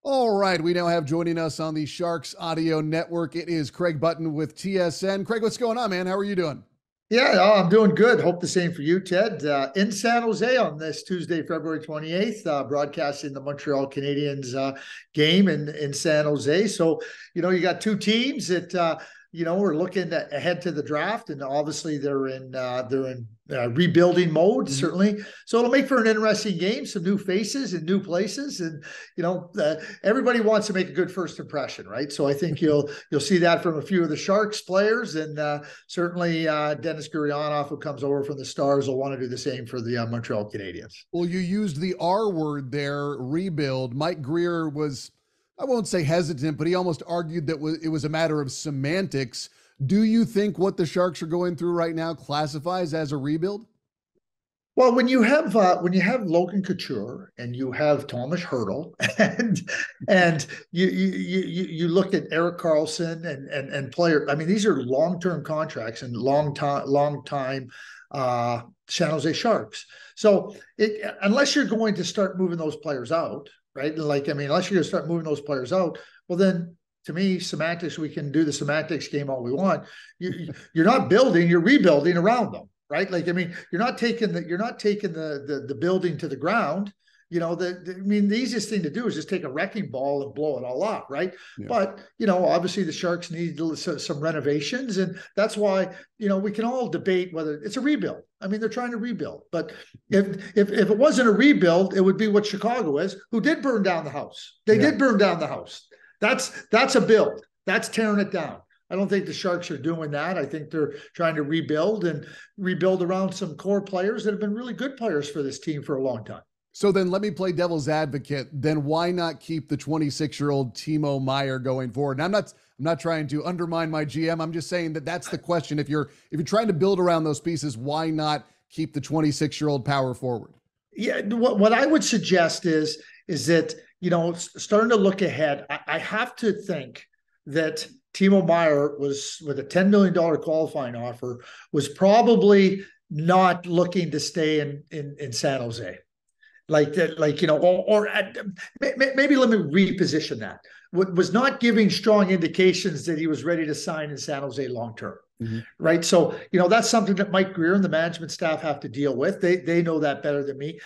All right, we now have joining us on the Sharks Audio Network. It is Craig Button with TSN. Craig, what's going on, man? How are you doing? Yeah, I'm doing good. Hope the same for you, Ted. In San Jose on this Tuesday, February 28th, broadcasting the Montreal Canadiens game in San Jose. So, you got two teams that, we're looking ahead to the draft, and obviously they're in rebuilding mode, certainly. So it'll make for an interesting game, some new faces and new places, and everybody wants to make a good first impression, right? So I think you'll see that from a few of the Sharks players, and certainly Dennis Gurianov, who comes over from the Stars, will want to do the same for the Montreal Canadiens. Well, you used the R word there, rebuild. Mike Grier was, I won't say hesitant, but he almost argued that it was a matter of semantics. Do you think what the Sharks are going through right now classifies as a rebuild? Well, when you have Logan Couture and you have Thomas Hertl and you look at Erik Karlsson and player, I mean, these are long-term contracts and long time San Jose Sharks. So unless you're going to start moving those players out, right? Unless you're going to start moving those players out, well then, to me, semantics, we can do the semantics game all we want. You're not building, you're rebuilding around them, right? You're not taking the building to the ground. The easiest thing to do is just take a wrecking ball and blow it all up, right? Yeah. But, obviously the Sharks need some renovations, and that's why, we can all debate whether it's a rebuild. I mean, they're trying to rebuild, but if it wasn't a rebuild, it would be what Chicago is, who did burn down the house. They did burn down the house. That's a build. That's tearing it down. I don't think the Sharks are doing that. I think they're trying to rebuild around some core players that have been really good players for this team for a long time. So then let me play devil's advocate. Then why not keep the 26-year-old Timo Meier going forward? And I'm not trying to undermine my GM. I'm just saying that that's the question. If you're trying to build around those pieces, why not keep the 26-year-old power forward? Yeah, what I would suggest is that, starting to look ahead, I have to think that Timo Meier was, with a $10 million qualifying offer, was probably not looking to stay in San Jose. Maybe let me reposition that. Was not giving strong indications that he was ready to sign in San Jose long-term. Mm-hmm. Right. So, that's something that Mike Grier and the management staff have to deal with. They know that better than me,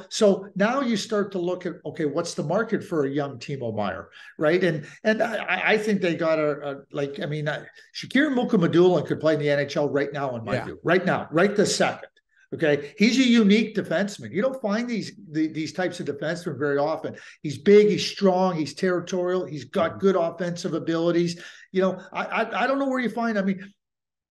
so now you start to look at, okay, what's the market for a young Timo Meier? Right. And I think they got Shakir Mukhamadullin could play in the NHL right now, in my view, right now, right this second. Okay. He's a unique defenseman. You don't find these types of defensemen very often. He's big, he's strong, he's territorial, he's got good offensive abilities. I don't know where you find,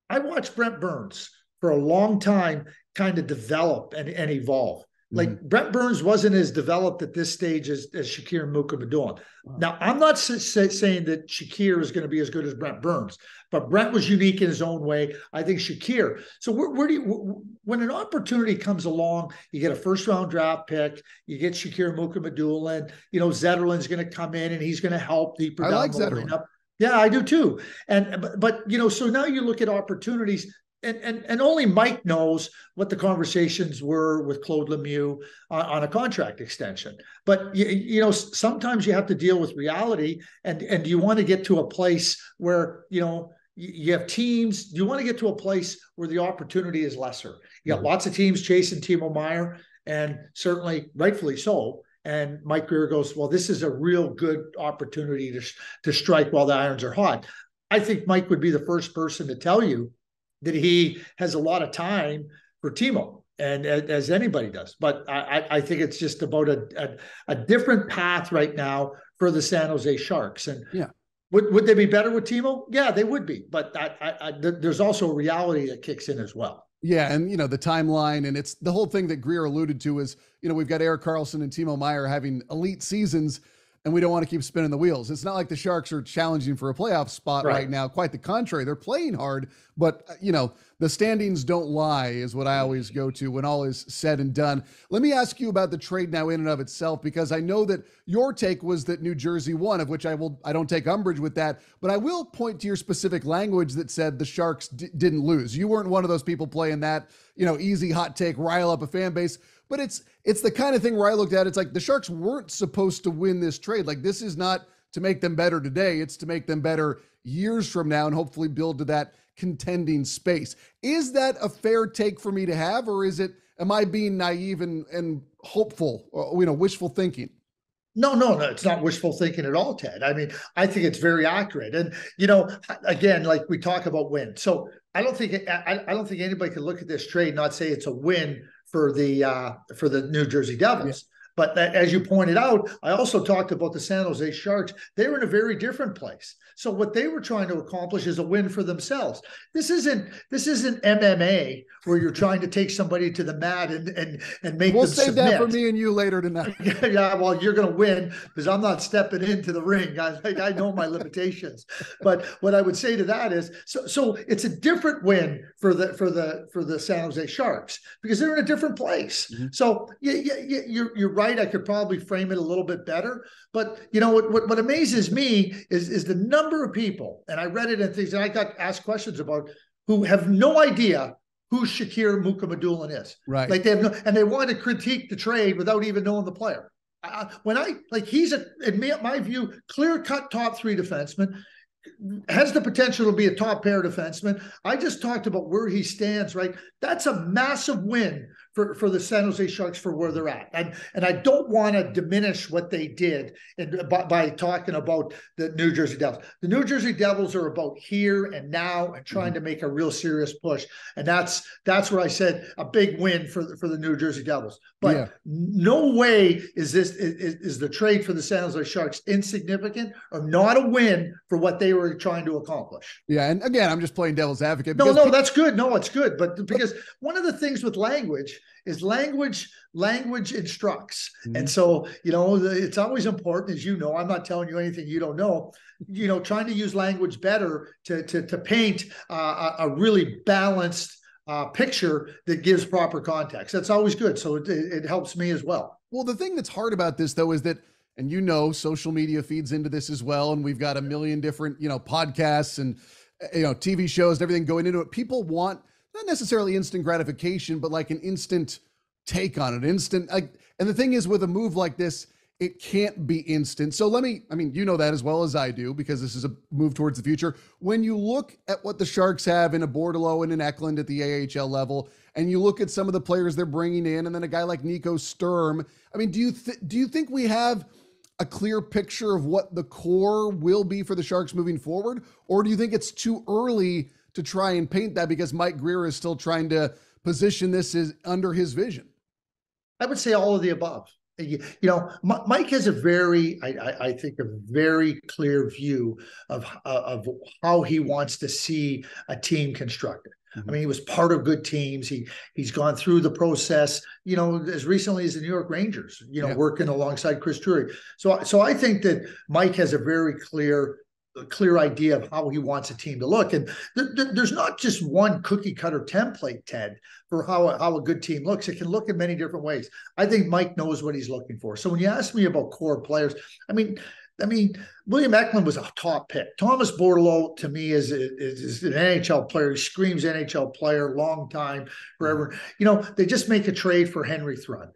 I watched Brent Burns for a long time kind of develop and evolve. Brent Burns wasn't as developed at this stage as Shakir Mukhamadullin. Wow. Now, I'm not saying that Shakir is going to be as good as Brent Burns, but Brent was unique in his own way. I think Shakir. So when an opportunity comes along, you get a first-round draft pick, you get Shakir Mukhamadullin, Zetterlund's going to come in and he's going to help deeper down the lineup. Yeah, I do too. But so now you look at opportunities, and only Mike knows what the conversations were with Claude Lemieux on a contract extension. But sometimes you have to deal with reality, and you want to get to a place where you have teams. You want to get to a place where the opportunity is lesser. You got lots of teams chasing Timo Meier, and certainly rightfully so. And Mike Grier goes, well, this is a real good opportunity to strike while the irons are hot. I think Mike would be the first person to tell you that he has a lot of time for Timo, and as anybody does. But I think it's just about a different path right now for the San Jose Sharks. And would they be better with Timo? Yeah, they would be. But there's also a reality that kicks in as well. Yeah, and the timeline, and it's the whole thing that Grier alluded to is, we've got Erik Karlsson and Timo Meier having elite seasons, and we don't want to keep spinning the wheels. It's not like the Sharks are challenging for a playoff spot right now. Quite the contrary. They're playing hard, but, the standings don't lie is what I always go to when all is said and done. Let me ask you about the trade now in and of itself, because I know that your take was that New Jersey won, of which I don't take umbrage with that, but I will point to your specific language that said the Sharks didn't lose. You weren't one of those people playing that, easy hot take, rile up a fan base. But it's the kind of thing where I looked at it, it's like the Sharks weren't supposed to win this trade. Like, this is not to make them better today. It's to make them better years from now and hopefully build to that contending space. Is that a fair take for me to have, or am I being naive and hopeful, or, wishful thinking? No, it's not wishful thinking at all, Ted. I mean, I think it's very accurate. And, again, like we talk about win. So I don't think anybody can look at this trade and not say it's a win for the New Jersey Devils. Yeah. But as you pointed out, I also talked about the San Jose Sharks. They were in a very different place. So what they were trying to accomplish is a win for themselves. This isn't MMA where you're trying to take somebody to the mat and make them submit. We'll save that for me and you later tonight. Yeah, well, you're going to win because I'm not stepping into the ring. I know my limitations. But what I would say to that is, so it's a different win for the San Jose Sharks because they're in a different place. Mm-hmm. So you're right. I could probably frame it a little bit better. But what amazes me is the number of people, and I read it in things, and I got asked questions about, who have no idea who Shakir Mukhamadullin is. Right. Like they have and they want to critique the trade without even knowing the player. He's in my view, clear-cut top 3 defenseman, has the potential to be a top pair defenseman. I just talked about where he stands, right? That's a massive win for the San Jose Sharks for where they're at. And I don't want to diminish what they did by talking about the New Jersey Devils. The New Jersey Devils are about here and now and trying to make a real serious push. And that's where I said a big win for the New Jersey Devils. But no way is the trade for the San Jose Sharks insignificant or not a win for what they were trying to accomplish. Yeah, and again, I'm just playing devil's advocate. No, that's good. No, it's good. But because one of the things with language is language instructs. Mm-hmm. And so, it's always important, as I'm not telling you anything you don't know, trying to use language better to paint a really balanced picture that gives proper context. That's always good. So it helps me as well. Well, the thing that's hard about this, though, is that, and social media feeds into this as well. And we've got a million different, podcasts and, TV shows and everything going into it. People want not necessarily instant gratification, but like an instant take on it. And the thing is, with a move like this, it can't be instant. So that as well as I do, because this is a move towards the future. When you look at what the Sharks have in a Bordelot and an Eklund at the AHL level, and you look at some of the players they're bringing in, and then a guy like Nico Sturm, do you think we have a clear picture of what the core will be for the Sharks moving forward? Or do you think it's too early to try and paint that because Mike Grier is still trying to position this as under his vision? I would say all of the above. Mike has a very clear view of how he wants to see a team constructed. Mm-hmm. I mean, he was part of good teams. He's gone through the process, as recently as the New York Rangers, working alongside Chris Drury. So I think that Mike has a very clear idea of how he wants a team to look. And there's not just one cookie cutter template, Ted, for how a good team looks. It can look in many different ways. I think Mike knows what he's looking for. So when you ask me about core players, I mean, William Eklund was a top pick. Thomas Bordelot, to me, is an NHL player. He screams NHL player, long time, forever. They just make a trade for Henry Thrun.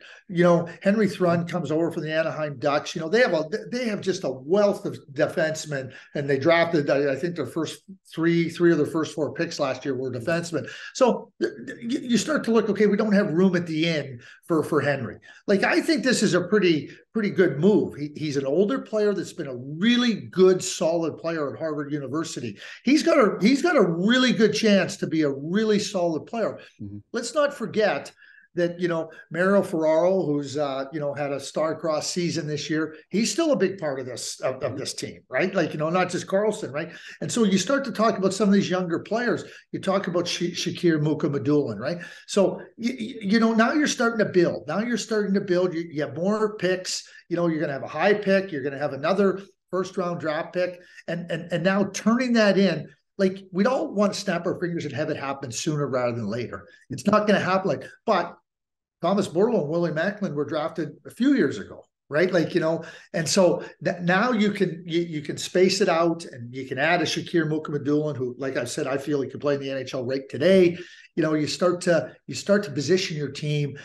Henry Thrun comes over from the Anaheim Ducks. They have just a wealth of defensemen, and they drafted, I think, their first three of their first 4 picks last year were defensemen. So you start to look, okay, we don't have room at the inn for Henry. I think this is a pretty good move. He's an older player that's been a really good, solid player at Harvard University. He's got a really good chance to be a really solid player. Mm-hmm. Let's not forget that, Mario Ferraro, who's, had a star-crossed season this year, he's still a big part of this team, right? Not just Carlson, right? And so you start to talk about some of these younger players. You talk about Shakir Mukhamadullin, right? So, now you're starting to build. You have more picks. You're going to have a high pick. You're going to have another first-round draft pick. And now turning that in, we don't want to snap our fingers and have it happen sooner rather than later. It's not going to happen. But Thomas Bordelot and William Eklund were drafted a few years ago. right? Like, and so now you can space it out, and you can add a Shakir Mukhamadullin, who, like I said, I feel he could play in the NHL right today. You start to position your team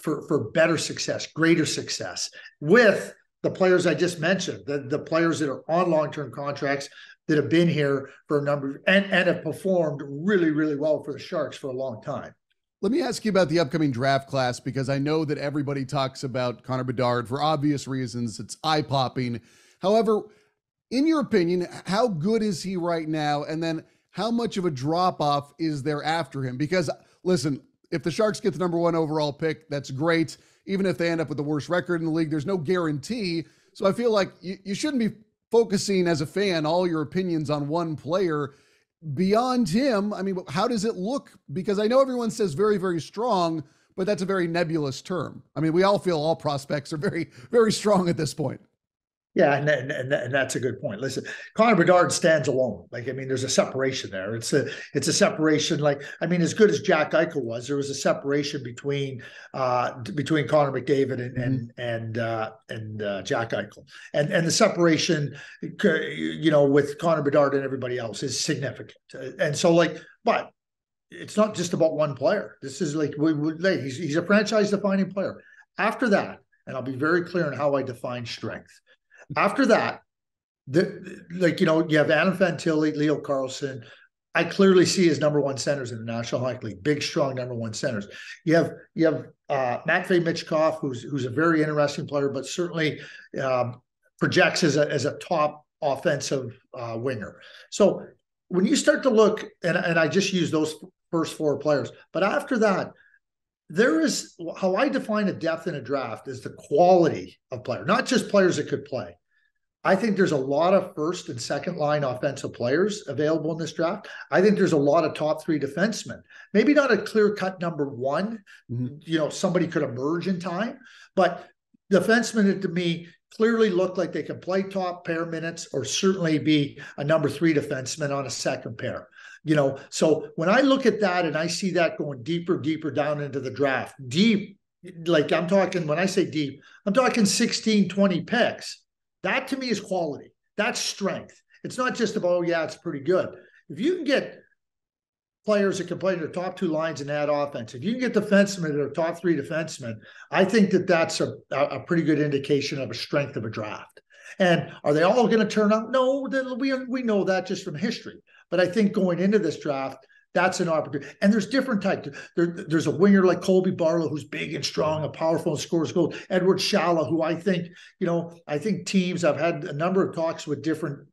for better success, greater success with the players I just mentioned, the players that are on long-term contracts that have been here for a number and have performed really, really well for the Sharks for a long time. Let me ask you about the upcoming draft class, because I know that everybody talks about Connor Bedard for obvious reasons. It's eye-popping. However, in your opinion, how good is he right now? And then how much of a drop-off is there after him? Because, listen, if the Sharks get the number 1 overall pick, that's great. Even if they end up with the worst record in the league, there's no guarantee. So I feel like you shouldn't be focusing as a fan all your opinions on one player. Beyond him, I mean, how does it look? Because I know everyone says very, very strong, but that's a very nebulous term. I mean, we all feel all prospects are very, very strong at this point. Yeah, and that's a good point. Listen, Connor Bedard stands alone. Like, I mean, there's a separation there. It's a separation. Like, I mean, as good as Jack Eichel was, there was a separation between Connor McDavid and Jack Eichel, and the separation, with Connor Bedard and everybody else is significant. And so, like, but it's not just about one player. This is like he's a franchise-defining player. After that, and I'll be very clear on how I define strength. After that, you have Adam Fantilli, Leo Carlsson. I clearly see as number 1 centers in the National Hockey League, big, strong number 1 centers. You have Matvei Michkov, who's a very interesting player, but certainly projects as a top offensive winger. So when you start to look, and I just use those first 4 players, but after that, there is, how I define a depth in a draft is the quality of player, not just players that could play. I think there's a lot of first and second line offensive players available in this draft. I think there's a lot of top 3 defensemen. Maybe not a clear-cut number 1. Mm-hmm. Somebody could emerge in time, but defensemen to me clearly look like they can play top pair minutes, or certainly be a number 3 defenseman on a second pair. So when I look at that and I see that going deeper down into the draft, deep, like I'm talking, when I say deep, I'm talking 16, 20 picks. That to me is quality. That's strength. It's not just about, oh yeah, it's pretty good. If you can get players that can play in the top 2 lines and add offense, if you can get defensemen that are top 3 defensemen, I think that's a pretty good indication of a strength of a draft. And are they all going to turn out? No, we know that just from history. But I think going into this draft, that's an opportunity. And there's different types. There's a winger like Colby Barlow, who's big and strong, and powerful, and scores goals. Edward Shala, who I think teams, I've had a number of talks with different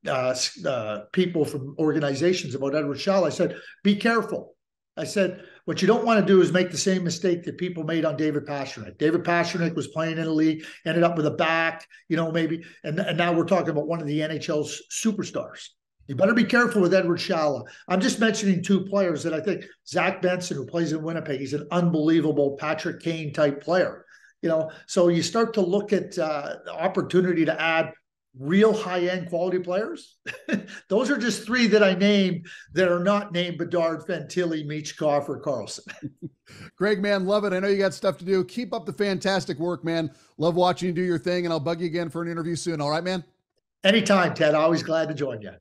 people from organizations about Edward Shala. I said, be careful. I said, what you don't want to do is make the same mistake that people made on David Pastrnak. David Pastrnak was playing in a league, ended up with a back, maybe, and now we're talking about one of the NHL's superstars. You better be careful with Edward Shala. I'm just mentioning 2 players that I think. Zach Benson, who plays in Winnipeg, he's an unbelievable Patrick Kane type player. So you start to look at the opportunity to add real high-end quality players. Those are just 3 that I named that are not named Bedard, Fantilli, Michkov, or Carlson. Greg, man, love it. I know you got stuff to do. Keep up the fantastic work, man. Love watching you do your thing, and I'll bug you again for an interview soon. All right, man? Anytime, Ted. Always glad to join you.